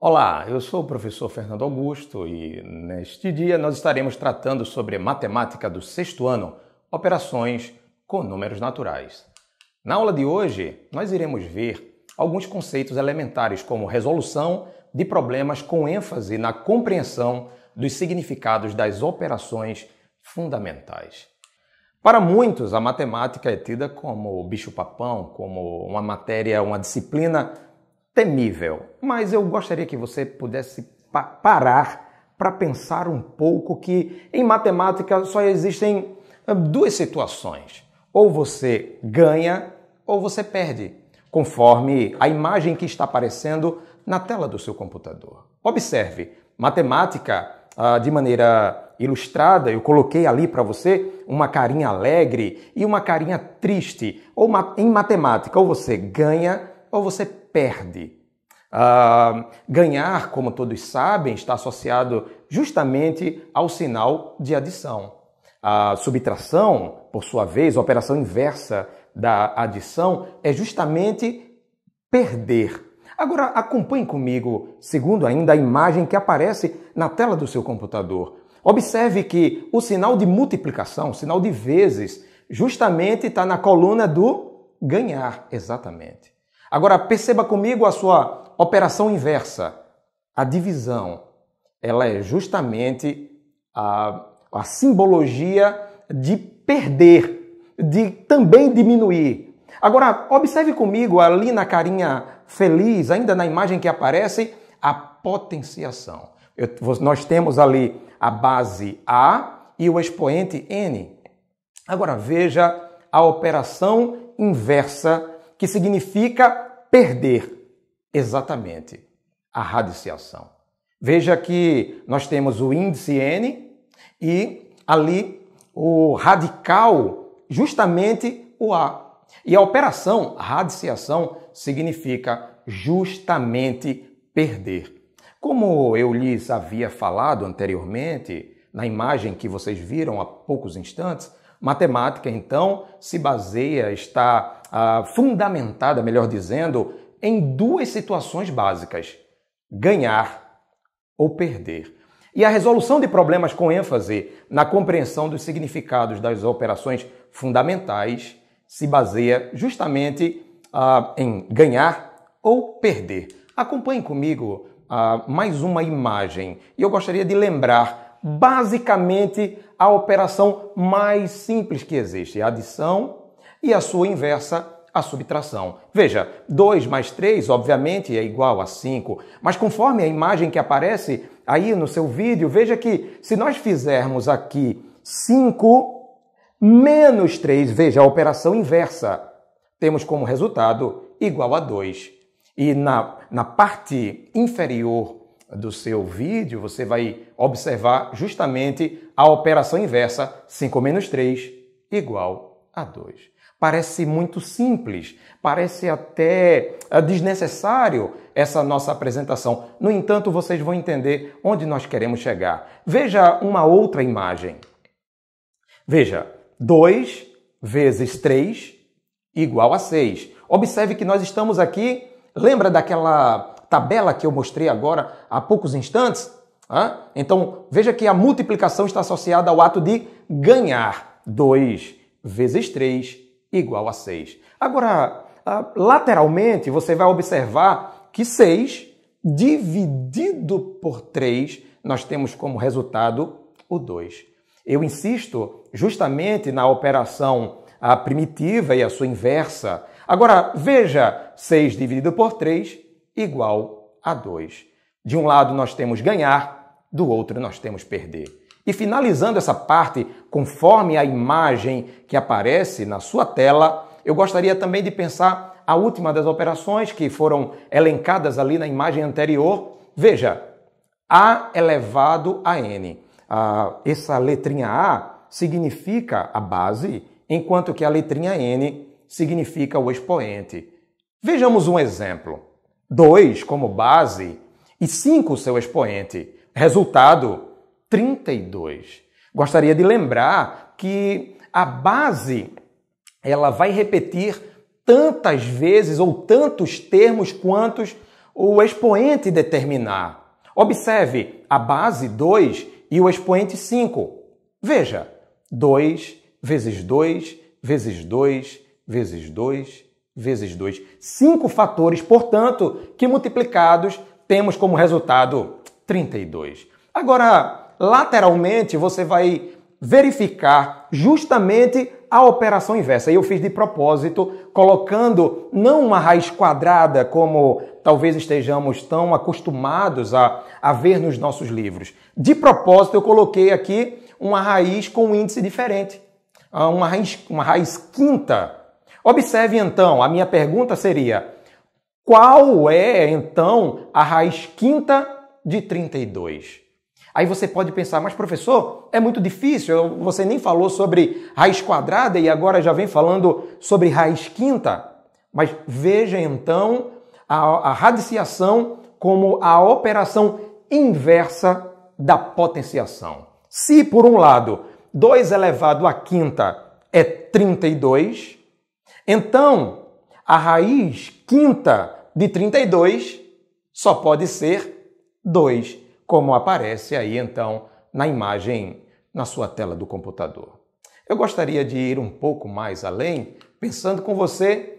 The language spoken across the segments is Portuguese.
Olá, eu sou o professor Fernando Augusto e neste dia nós estaremos tratando sobre matemática do sexto ano, operações com números naturais. Na aula de hoje, nós iremos ver alguns conceitos elementares como resolução de problemas com ênfase na compreensão dos significados das operações fundamentais. Para muitos, a matemática é tida como bicho-papão, como uma matéria, uma disciplina temível, mas eu gostaria que você pudesse parar para pensar um pouco que em matemática só existem duas situações. Ou você ganha ou você perde, conforme a imagem que está aparecendo na tela do seu computador. Observe, matemática, de maneira ilustrada, eu coloquei ali para você uma carinha alegre e uma carinha triste. Em matemática, ou você ganha ou você perde. Ganhar, como todos sabem, está associado justamente ao sinal de adição. A subtração, por sua vez, a operação inversa da adição, é justamente perder. Agora, acompanhe comigo, segundo ainda a imagem que aparece na tela do seu computador. Observe que o sinal de multiplicação, o sinal de vezes, justamente está na coluna do ganhar, exatamente. Agora, perceba comigo a sua operação inversa, a divisão. Ela é justamente a simbologia de perder, de também diminuir. Agora, observe comigo ali na carinha feliz, ainda na imagem que aparece, a potenciação. Nós temos ali a base A e o expoente N. Agora, veja a operação inversa, que significa perder, exatamente, a radiciação. Veja que nós temos o índice N e ali o radical, justamente o A. E a operação radiciação significa justamente perder. Como eu lhes havia falado anteriormente, na imagem que vocês viram há poucos instantes, matemática, então, se baseia, está fundamentada, melhor dizendo, em duas situações básicas: ganhar ou perder. E a resolução de problemas com ênfase na compreensão dos significados das operações fundamentais se baseia justamente em ganhar ou perder. Acompanhe comigo mais uma imagem e eu gostaria de lembrar basicamente a operação mais simples que existe, a adição, e a sua inversa, a subtração. Veja, 2 mais 3, obviamente, é igual a 5, mas conforme a imagem que aparece aí no seu vídeo, veja que se nós fizermos aqui 5 menos 3, veja a operação inversa, temos como resultado igual a 2. E na parte inferior do seu vídeo, você vai observar justamente a operação inversa, 5 menos 3 igual a 2. Parece muito simples, parece até desnecessário essa nossa apresentação. No entanto, vocês vão entender onde nós queremos chegar. Veja uma outra imagem. Veja, 2 vezes 3 igual a 6. Observe que nós estamos aqui, lembra daquela tabela que eu mostrei agora há poucos instantes? Então, veja que a multiplicação está associada ao ato de ganhar. 2 vezes 3 igual a 6. Agora, lateralmente, você vai observar que 6 dividido por 3, nós temos como resultado o 2. Eu insisto justamente na operação primitiva e a sua inversa. Agora, veja, 6 dividido por 3 igual a 2. De um lado nós temos ganhar, do outro nós temos perder. E finalizando essa parte, conforme a imagem que aparece na sua tela, eu gostaria também de pensar a última das operações que foram elencadas ali na imagem anterior. Veja, A elevado a N. Essa letrinha A significa a base, enquanto que a letrinha N significa o expoente. Vejamos um exemplo. 2 como base e 5 seu expoente. Resultado, 32. Gostaria de lembrar que a base ela vai repetir tantas vezes ou tantos termos quantos o expoente determinar. Observe a base 2 e o expoente 5. Veja, 2 vezes 2 vezes 2 vezes 2 vezes 2. 5 fatores, portanto, que multiplicados temos como resultado 32. Agora, lateralmente, você vai verificar justamente a operação inversa. E eu fiz de propósito, colocando não uma raiz quadrada, como talvez estejamos tão acostumados a ver nos nossos livros. De propósito, eu coloquei aqui uma raiz com um índice diferente. Uma raiz quinta. Observe, então, a minha pergunta seria: qual é, então, a raiz quinta de 32? Aí você pode pensar, mas professor, é muito difícil, você nem falou sobre raiz quadrada e agora já vem falando sobre raiz quinta. Mas veja então a radiciação como a operação inversa da potenciação. Se, por um lado, 2 elevado à quinta é 32, então a raiz quinta de 32 só pode ser 2. Como aparece aí, então, na imagem na sua tela do computador. Eu gostaria de ir um pouco mais além, pensando com você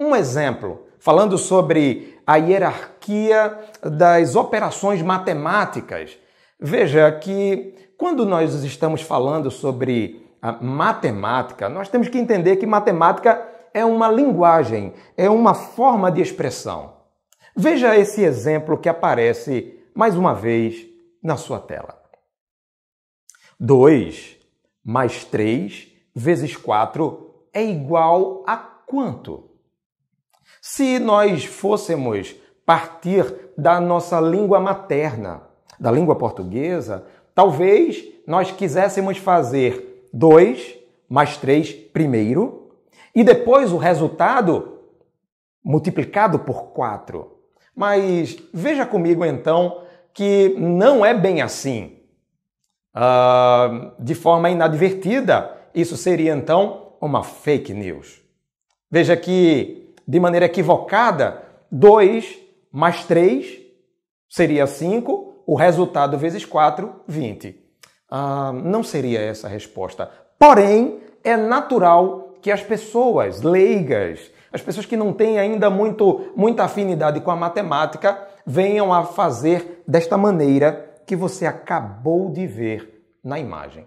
um exemplo, falando sobre a hierarquia das operações matemáticas. Veja que quando nós estamos falando sobre a matemática, nós temos que entender que matemática é uma linguagem, é uma forma de expressão. Veja esse exemplo que aparece mais uma vez na sua tela. 2 mais 3 vezes 4 é igual a quanto? Se nós fôssemos partir da nossa língua materna, da língua portuguesa, talvez nós quiséssemos fazer 2 mais 3 primeiro e depois o resultado multiplicado por 4. Mas veja comigo então que não é bem assim. De forma inadvertida, isso seria então uma fake news. Veja que, de maneira equivocada, 2 mais 3 seria 5, o resultado vezes 4, 20. Não seria essa a resposta. Porém, é natural que as pessoas leigas, as pessoas que não têm ainda muita afinidade com a matemática, venham a fazer desta maneira que você acabou de ver na imagem.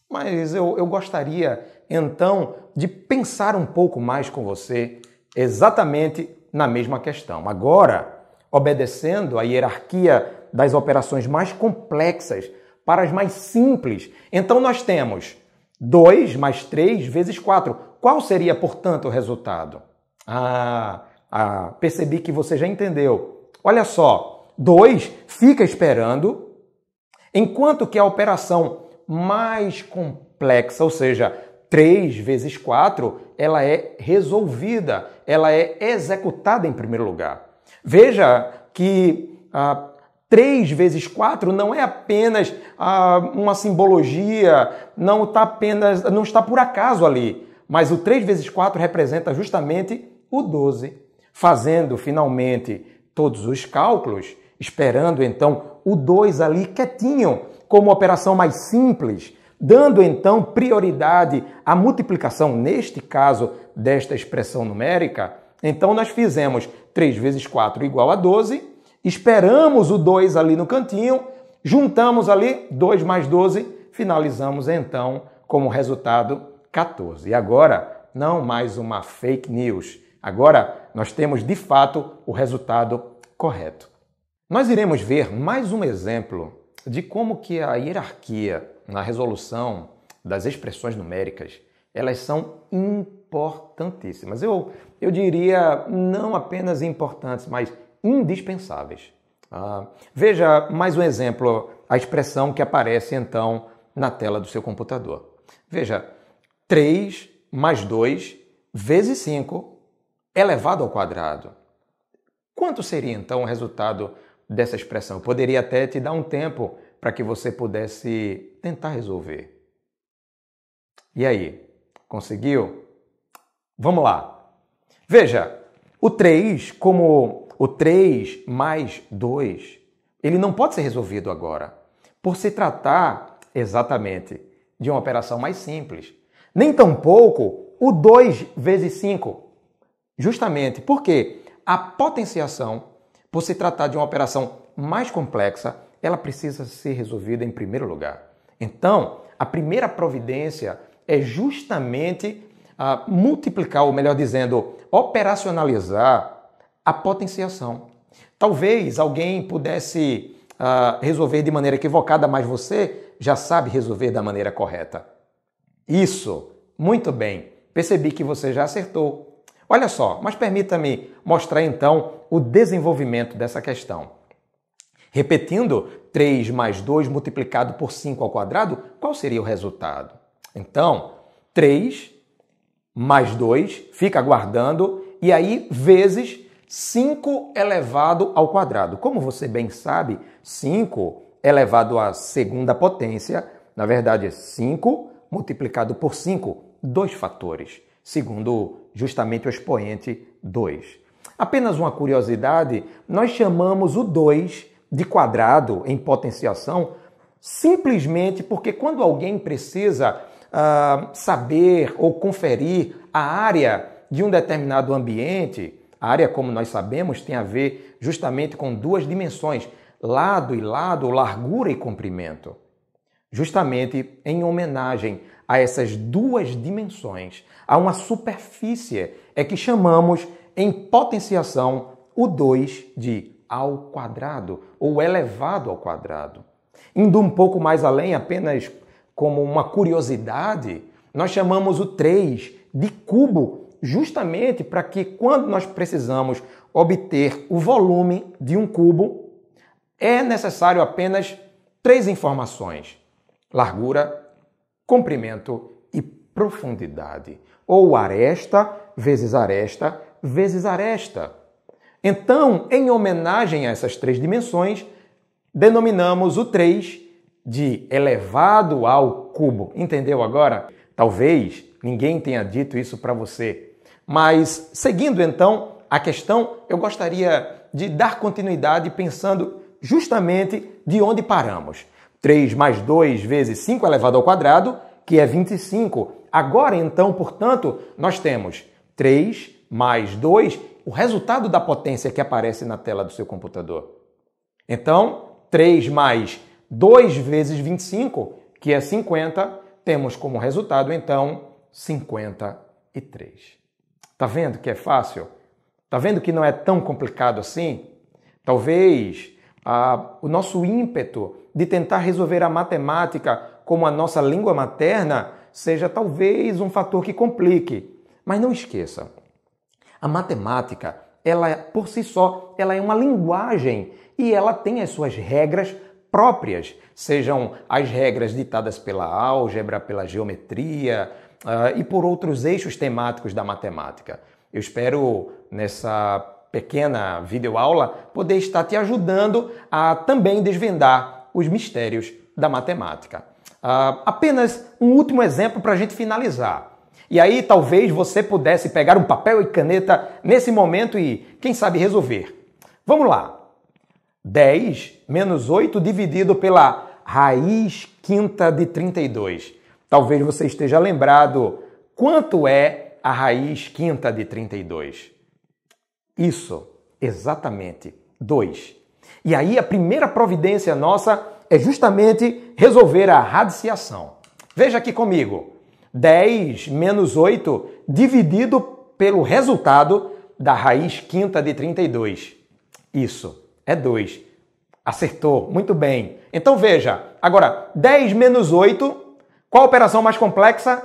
Mas eu gostaria, então, de pensar um pouco mais com você exatamente na mesma questão. Agora, obedecendo à hierarquia das operações mais complexas para as mais simples, então nós temos 2 mais 3 vezes 4. Qual seria, portanto, o resultado? Percebi que você já entendeu. Olha só, 2 fica esperando, enquanto que a operação mais complexa, ou seja, 3 vezes 4, ela é resolvida, ela é executada em primeiro lugar. Veja que 3 vezes 4 não é apenas uma simbologia, não está por acaso ali, mas o 3 vezes 4 representa justamente o 12. Fazendo finalmente todos os cálculos, esperando então o 2 ali quietinho, como operação mais simples, dando então prioridade à multiplicação, neste caso desta expressão numérica, então nós fizemos 3 vezes 4 igual a 12, esperamos o 2 ali no cantinho, juntamos ali 2 mais 12, finalizamos então como resultado 14. E agora, não mais uma fake news. Agora, nós temos de fato o resultado correto. Nós iremos ver mais um exemplo de como que a hierarquia na resolução das expressões numéricas, elas são importantíssimas. Eu diria não apenas importantes, mas indispensáveis. Veja mais um exemplo, a expressão que aparece então na tela do seu computador. Veja, 3 mais 2 vezes 5 elevado ao quadrado. Quanto seria então o resultado dessa expressão? Eu poderia até te dar um tempo para que você pudesse tentar resolver. E aí, conseguiu? Vamos lá. Veja, o 3, como o 3 mais 2, ele não pode ser resolvido agora, por se tratar exatamente de uma operação mais simples. Nem tampouco o 2 vezes 5, justamente porque a potenciação, por se tratar de uma operação mais complexa, ela precisa ser resolvida em primeiro lugar. Então, a primeira providência é justamente multiplicar, ou melhor dizendo, operacionalizar a potenciação. Talvez alguém pudesse resolver de maneira equivocada, mas você já sabe resolver da maneira correta. Isso, muito bem. Percebi que você já acertou. Olha só, mas permita-me mostrar então o desenvolvimento dessa questão. Repetindo, 3 mais 2 multiplicado por 5 ao quadrado, qual seria o resultado? Então, 3 mais 2, fica aguardando, e aí vezes 5 elevado ao quadrado. Como você bem sabe, 5 elevado à segunda potência, na verdade é 5 multiplicado por 5, 2 fatores, segundo justamente o expoente 2. Apenas uma curiosidade, nós chamamos o 2 de quadrado em potenciação simplesmente porque quando alguém precisa saber ou conferir a área de um determinado ambiente, a área, como nós sabemos, tem a ver justamente com duas dimensões, lado e lado, largura e comprimento. Justamente em homenagem a essas duas dimensões, a uma superfície é que chamamos em potenciação o 2 de ao quadrado ou elevado ao quadrado. Indo um pouco mais além, apenas como uma curiosidade, nós chamamos o 3 de cubo, justamente para que quando nós precisamos obter o volume de um cubo, é necessário apenas 3 informações: largura, comprimento e profundidade, ou aresta vezes aresta vezes aresta. Então, em homenagem a essas 3 dimensões, denominamos o 3 de elevado ao cubo. Entendeu agora? Talvez ninguém tenha dito isso para você. Mas, seguindo então a questão, eu gostaria de dar continuidade pensando justamente de onde paramos. 3 mais 2 vezes 5 elevado ao quadrado, que é 25. Agora, então, portanto, nós temos 3 mais 2, o resultado da potência que aparece na tela do seu computador. Então, 3 mais 2 vezes 25, que é 50, temos como resultado, então, 53. Tá vendo que é fácil? Tá vendo que não é tão complicado assim? Talvez o nosso ímpeto de tentar resolver a matemática como a nossa língua materna seja talvez um fator que complique. Mas não esqueça, a matemática, ela por si só, ela é uma linguagem e ela tem as suas regras próprias, sejam as regras ditadas pela álgebra, pela geometria e por outros eixos temáticos da matemática. Eu espero, nessa pequena videoaula, poder estar te ajudando a também desvendar os mistérios da matemática. Apenas um último exemplo para a gente finalizar. E aí talvez você pudesse pegar um papel e caneta nesse momento e, quem sabe, resolver. Vamos lá. 10 menos 8 dividido pela raiz quinta de 32. Talvez você esteja lembrado quanto é a raiz quinta de 32. Isso, exatamente, 2. E aí a primeira providência nossa é justamente resolver a radiciação. Veja aqui comigo. 10 menos 8 dividido pelo resultado da raiz quinta de 32. Isso, é 2. Acertou, muito bem. Então veja, agora 10 menos 8, qual a operação mais complexa?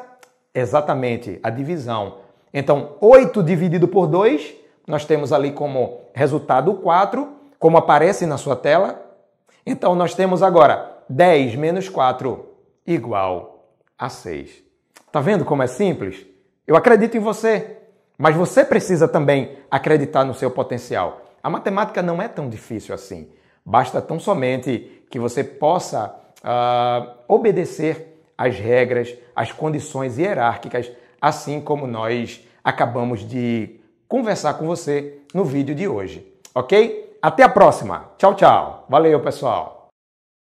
Exatamente, a divisão. Então 8 dividido por 2, nós temos ali como resultado 4, como aparece na sua tela. Então nós temos agora 10 menos 4 igual a 6. Tá vendo como é simples? Eu acredito em você, mas você precisa também acreditar no seu potencial. A matemática não é tão difícil assim. Basta tão somente que você possa obedecer às regras, às condições hierárquicas, assim como nós acabamos de conversar com você no vídeo de hoje. ok? Até a próxima. Tchau, tchau. Valeu, pessoal.